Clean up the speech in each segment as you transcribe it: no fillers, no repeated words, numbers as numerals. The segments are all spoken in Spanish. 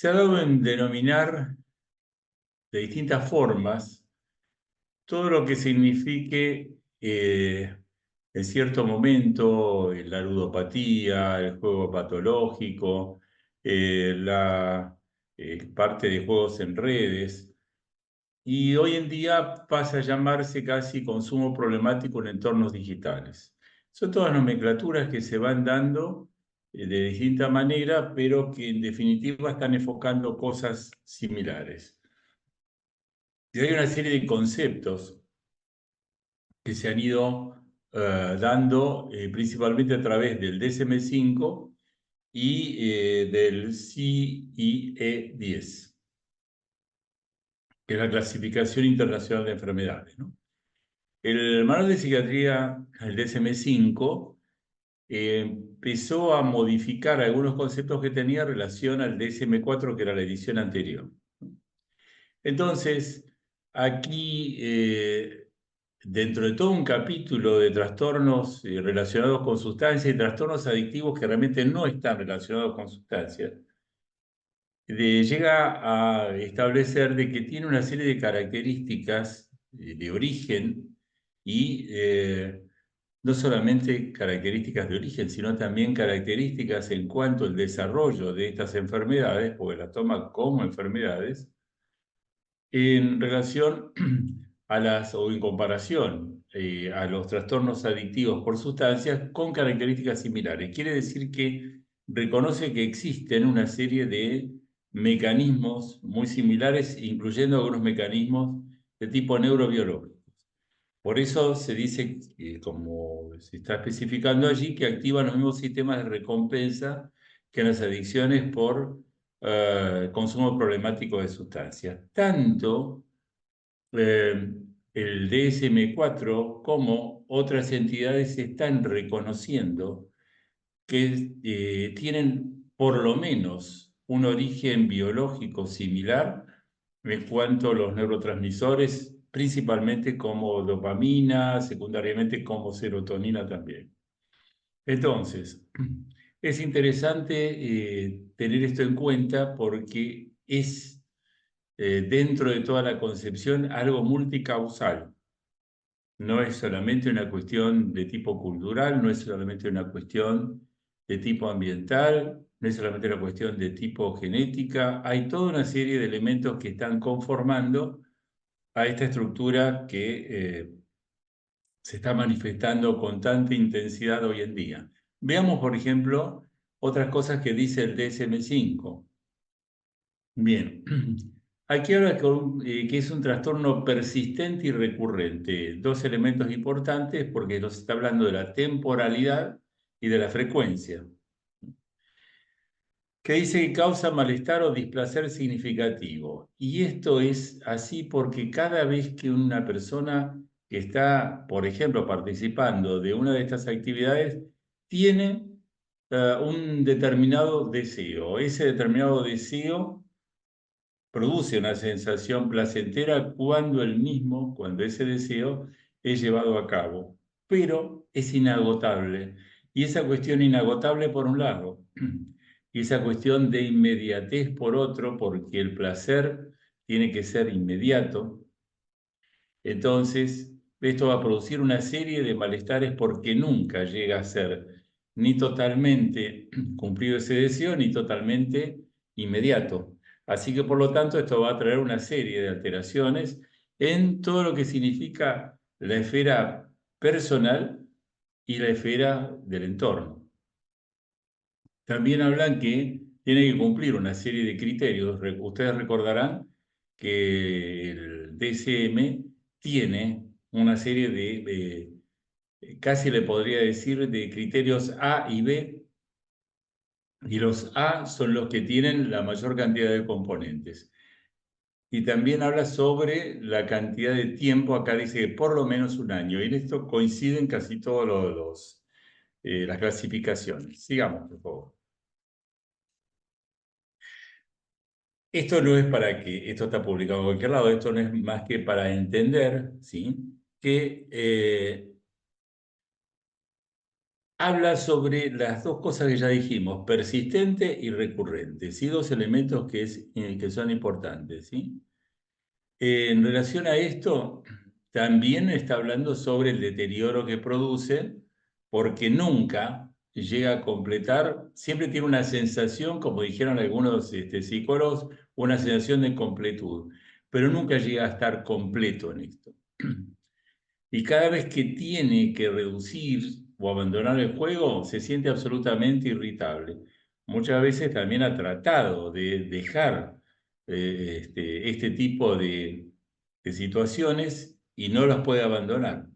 Se ha dado en denominar de distintas formas todo lo que signifique en cierto momento la ludopatía, el juego patológico, la parte de juegos en redes. Y hoy en día pasa a llamarse casi consumo problemático en entornos digitales. Son todas nomenclaturas que se van dando de distinta manera, pero que en definitiva están enfocando cosas similares. Y hay una serie de conceptos que se han ido dando principalmente a través del DSM-5 y del CIE-10, que es la Clasificación Internacional de Enfermedades, ¿no? El manual de psiquiatría, el DSM-5, empezó a modificar algunos conceptos que tenía relación al DSM-4, que era la edición anterior. Entonces, aquí, dentro de todo un capítulo de trastornos relacionados con sustancias y trastornos adictivos que realmente no están relacionados con sustancias, llega a establecer de que tiene una serie de características de origen y no solamente características de origen, sino también características en cuanto al desarrollo de estas enfermedades, porque las toma como enfermedades, en relación o en comparación a los trastornos adictivos por sustancias con características similares. Quiere decir que reconoce que existen una serie de mecanismos muy similares, incluyendo algunos mecanismos de tipo neurobiológico. Por eso se dice, como se está especificando allí, que activan los mismos sistemas de recompensa que en las adicciones por consumo problemático de sustancias. Tanto eh, el DSM-4 como otras entidades están reconociendo que tienen por lo menos un origen biológico similar en cuanto a los neurotransmisores, principalmente como dopamina, secundariamente como serotonina también. Entonces, es interesante tener esto en cuenta porque es, dentro de toda la concepción, algo multicausal. No es solamente una cuestión de tipo cultural, no es solamente una cuestión de tipo ambiental, no es solamente una cuestión de tipo genética, hay toda una serie de elementos que están conformando a esta estructura que se está manifestando con tanta intensidad hoy en día. Veamos, por ejemplo, otras cosas que dice el DSM-5. Bien, aquí habla que es un trastorno persistente y recurrente. Dos elementos importantes porque nos está hablando de la temporalidad y de la frecuencia. Que dice que causa malestar o displacer significativo. Y esto es así porque cada vez que una persona que está, por ejemplo, participando de una de estas actividades, tiene un determinado deseo. Ese determinado deseo produce una sensación placentera cuando ese deseo es llevado a cabo, pero es inagotable. Y esa cuestión inagotable por un lado, y esa cuestión de inmediatez por otro, porque el placer tiene que ser inmediato, entonces esto va a producir una serie de malestares porque nunca llega a ser ni totalmente cumplido ese deseo, ni totalmente inmediato. Así que por lo tanto esto va a traer una serie de alteraciones en todo lo que significa la esfera personal y la esfera del entorno. También hablan que tiene que cumplir una serie de criterios. Ustedes recordarán que el DSM tiene una serie casi le podría decir, de criterios A y B, y los A son los que tienen la mayor cantidad de componentes. Y también habla sobre la cantidad de tiempo, acá dice que por lo menos un año, y en esto coinciden casi todas las clasificaciones. Sigamos, por favor. Esto no es para que, esto está publicado en cualquier lado, esto no es más que para entender, ¿sí? Que habla sobre las dos cosas que ya dijimos, persistente y recurrente, ¿sí? Dos elementos que son importantes, ¿sí? En relación a esto, también está hablando sobre el deterioro que produce, porque nunca llega a completar, siempre tiene una sensación, como dijeron algunos psicólogos, una sensación de completud, pero nunca llega a estar completo en esto. Y cada vez que tiene que reducir o abandonar el juego, se siente absolutamente irritable. Muchas veces también ha tratado de dejar este tipo de situaciones y no las puede abandonar.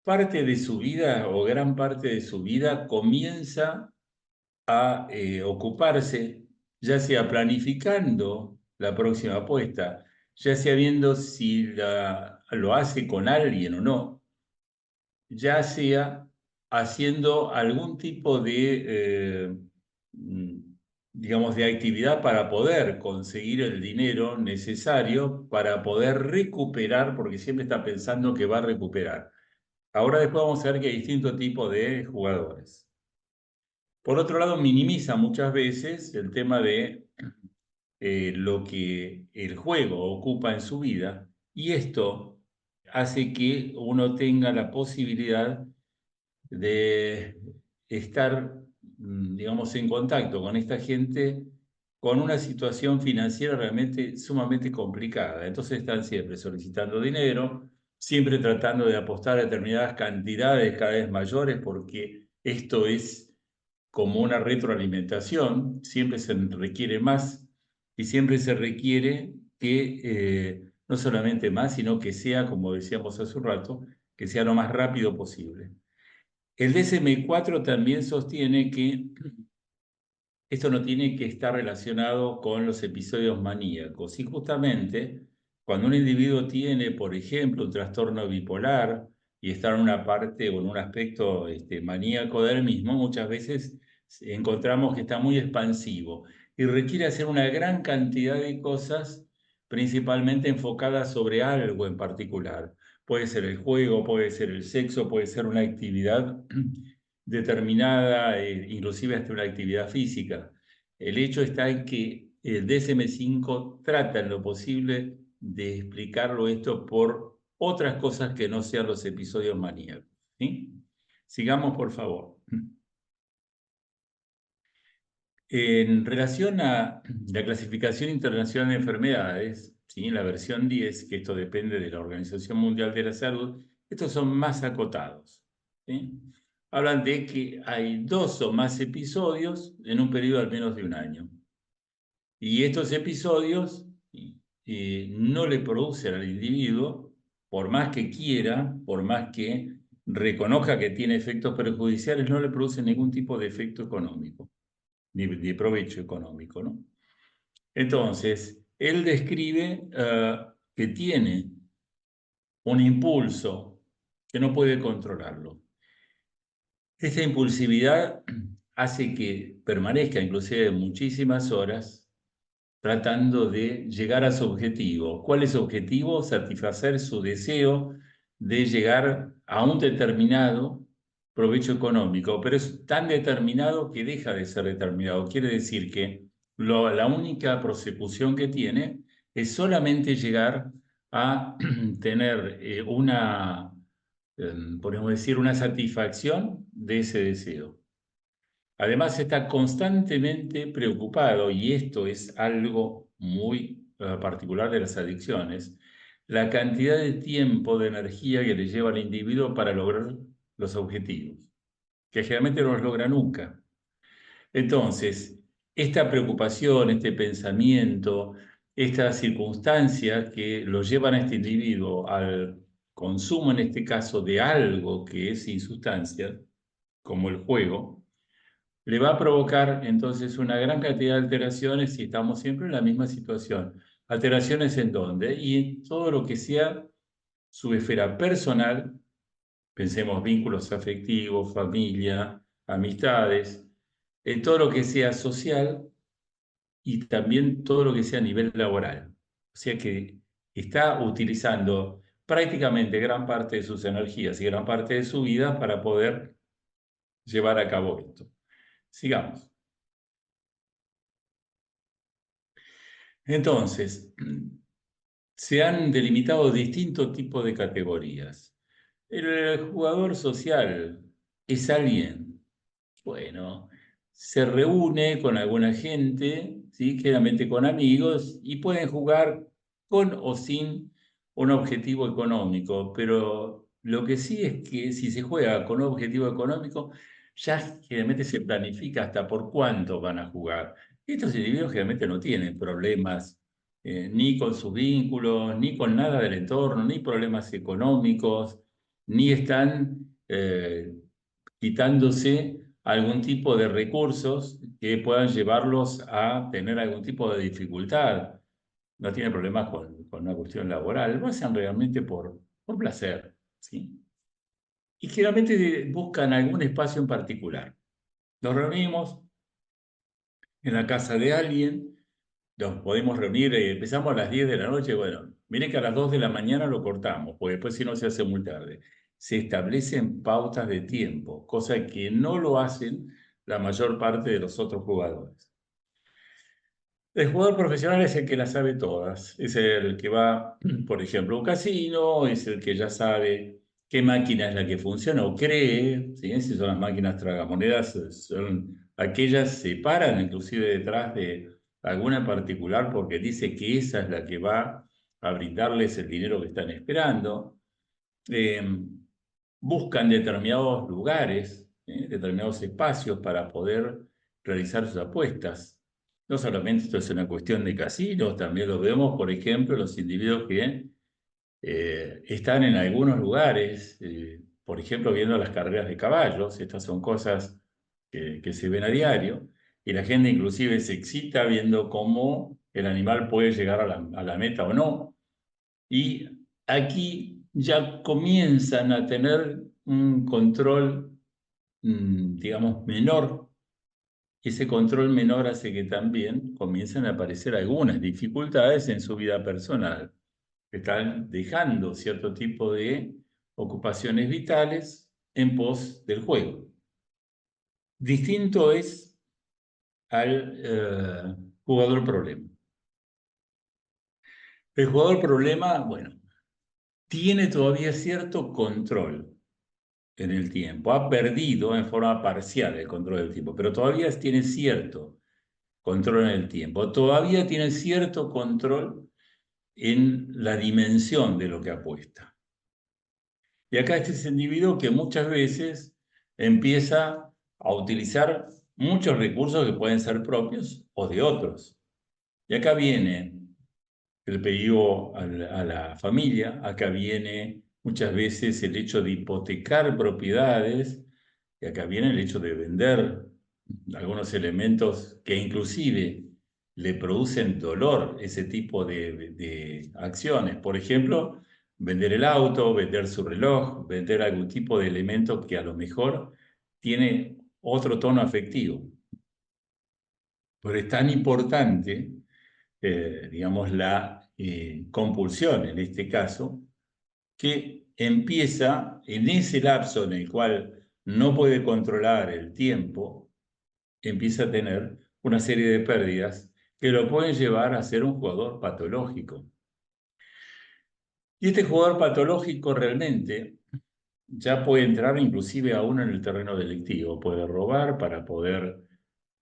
Parte de su vida o gran parte de su vida comienza a ocuparse, ya sea planificando la próxima apuesta, ya sea viendo si lo hace con alguien o no, ya sea haciendo algún tipo mm, digamos, de actividad para poder conseguir el dinero necesario para poder recuperar, porque siempre está pensando que va a recuperar. Ahora después vamos a ver que hay distintos tipos de jugadores. Por otro lado, minimiza muchas veces el tema de lo que el juego ocupa en su vida y esto hace que uno tenga la posibilidad de estar, digamos, en contacto con esta gente con una situación financiera realmente sumamente complicada. Entonces están siempre solicitando dinero, siempre tratando de apostar a determinadas cantidades cada vez mayores, porque esto es como una retroalimentación, siempre se requiere más y siempre se requiere que no solamente más, sino que sea, como decíamos hace un rato, que sea lo más rápido posible. El DSM-4 también sostiene que esto no tiene que estar relacionado con los episodios maníacos. Y justamente cuando un individuo tiene, por ejemplo, un trastorno bipolar y está en una parte o en un aspecto maníaco del mismo, muchas veces encontramos que está muy expansivo y requiere hacer una gran cantidad de cosas, principalmente enfocadas sobre algo en particular. Puede ser el juego, puede ser el sexo, puede ser una actividad determinada, inclusive hasta una actividad física. El hecho está en que el DSM-5 trata en lo posible de explicarlo esto por otras cosas que no sean los episodios maníacos. ¿Sí? Sigamos, por favor. En relación a la clasificación internacional de enfermedades, ¿sí? La versión 10, que esto depende de la Organización Mundial de la Salud, estos son más acotados. ¿Sí? Hablan de que hay 2 o más episodios en un periodo al menos de un año. Y estos episodios no le producen al individuo, por más que quiera, por más que reconozca que tiene efectos perjudiciales, no le producen ningún tipo de efecto económico, ni de provecho económico, ¿no? Entonces, él describe que tiene un impulso que no puede controlarlo. Esta impulsividad hace que permanezca inclusive muchísimas horas tratando de llegar a su objetivo. ¿Cuál es su objetivo? Satisfacer su deseo de llegar a un determinado provecho económico, pero es tan determinado que deja de ser determinado. Quiere decir que la única prosecución que tiene es solamente llegar a tener podemos decir, una satisfacción de ese deseo. Además, está constantemente preocupado, y esto es algo muy particular de las adicciones, la cantidad de tiempo, de energía que le lleva al individuo para lograr los objetivos, que generalmente no los logra nunca. Entonces, esta preocupación, este pensamiento, esta circunstancia que lo llevan a este individuo al consumo, en este caso, de algo que es sin sustancia, como el juego, le va a provocar entonces una gran cantidad de alteraciones si estamos siempre en la misma situación. ¿Alteraciones en dónde? Y en todo lo que sea su esfera personal, pensemos vínculos afectivos, familia, amistades, en todo lo que sea social y también todo lo que sea a nivel laboral. O sea que está utilizando prácticamente gran parte de sus energías y gran parte de su vida para poder llevar a cabo esto. Sigamos. Entonces, se han delimitado distintos tipos de categorías. El jugador social es alguien, bueno, se reúne con alguna gente, ¿sí? Generalmente con amigos, y pueden jugar con o sin un objetivo económico, pero lo que sí es que si se juega con un objetivo económico, ya generalmente se planifica hasta por cuánto van a jugar. Estos individuos generalmente no tienen problemas ni con sus vínculos, ni con nada del entorno, ni problemas económicos, ni están quitándose algún tipo de recursos que puedan llevarlos a tener algún tipo de dificultad. No tienen problemas con una cuestión laboral, lo hacen realmente por placer, ¿sí? Y generalmente buscan algún espacio en particular. Nos reunimos en la casa de alguien, nos podemos reunir, empezamos a las 10 de la noche, bueno, mire que a las 2 de la mañana lo cortamos, porque después si no se hace muy tarde. Se establecen pautas de tiempo, cosa que no lo hacen la mayor parte de los otros jugadores. El jugador profesional es el que las sabe todas, es el que va, por ejemplo, a un casino, es el que ya sabe qué máquina es la que funciona o cree, ¿sí? Si son las máquinas tragamonedas, son aquellas se paran inclusive detrás de alguna en particular porque dice que esa es la que va a brindarles el dinero que están esperando. Eh, Buscan determinados lugares, determinados espacios para poder realizar sus apuestas. No solamente esto es una cuestión de casinos, también lo vemos, por ejemplo, los individuos que están en algunos lugares, por ejemplo, viendo las carreras de caballos. Estas son cosas que se ven a diario, y la gente inclusive se excita viendo cómo el animal puede llegar a la meta o no. Y aquí ya comienzan a tener un control, digamos, menor. Ese control menor hace que también comiencen a aparecer algunas dificultades en su vida personal. Están dejando cierto tipo de ocupaciones vitales en pos del juego. Distinto es al jugador problema. El jugador problema, bueno, tiene todavía cierto control en el tiempo. Ha perdido en forma parcial el control del tiempo, pero todavía tiene cierto control en el tiempo. Todavía tiene cierto control en la dimensión de lo que apuesta. Y acá este es el individuo que muchas veces empieza a utilizar muchos recursos que pueden ser propios o de otros. Y acá viene el pedido a la familia, acá viene muchas veces el hecho de hipotecar propiedades, y acá viene el hecho de vender algunos elementos que inclusive le producen dolor, ese tipo de acciones. Por ejemplo, vender el auto, vender su reloj, vender algún tipo de elemento que a lo mejor tiene otro tono afectivo. Pero es tan importante, digamos, la compulsión en este caso, que empieza en ese lapso en el cual no puede controlar el tiempo, empieza a tener una serie de pérdidas que lo pueden llevar a ser un jugador patológico. Y este jugador patológico realmente ya puede entrar inclusive aún en el terreno delictivo, puede robar para poder,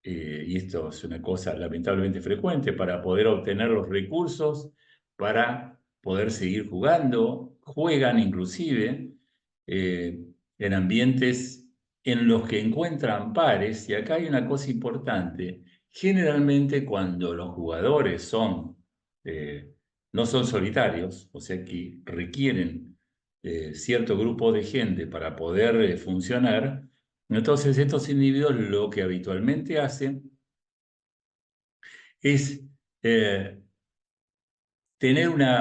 y esto es una cosa lamentablemente frecuente, para poder obtener los recursos, para poder seguir jugando, juegan inclusive en ambientes en los que encuentran pares, y acá hay una cosa importante, generalmente cuando los jugadores no son solitarios, o sea que requieren cierto grupo de gente para poder funcionar, entonces estos individuos lo que habitualmente hacen es tener una